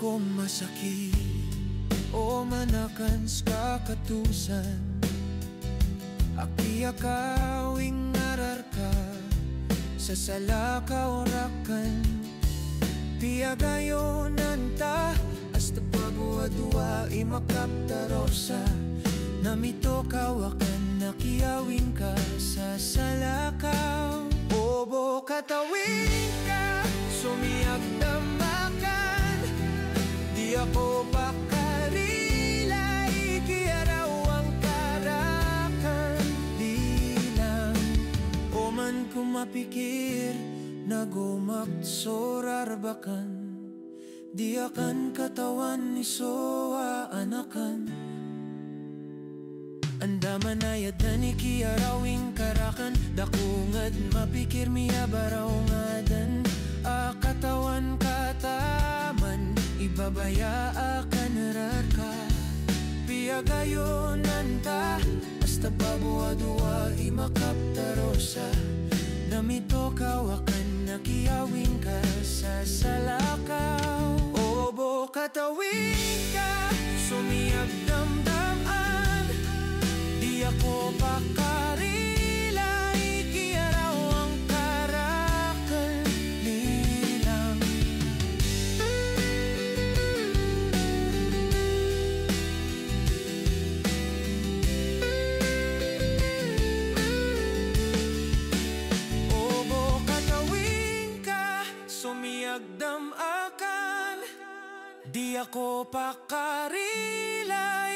ko masakit o manakan sa kakatusan. Aki akawing ararka sa salaka orakan. Piyagayo nanta hasta pagwadwa imakaptarosa. Namito kawakan nakiyawin ka sa salakaw. Obo katawin ka sumiyag damakan. Di ako pakarilay kiyaraw ang karakan. Di lang o man kumapikir nagumaksorarbakan. Di akan katawan ni soa anakan. Andaman ayad na ni kiyarawing karakan. Dakungad mapikir miya baraw ngadan. Katawan kataman ibabaya akan rarka. Piyagayo nanta hasta pabuwa-duwa imakaptarosa. Namito kawakan nakiyawin ka sa salakaw. Obo katawin ka sumiyag damdaman. Di ako pakarilay kiyaraw ang karakan. Lilang obo katawin ka sumiyag damakan. Di ako pakarilay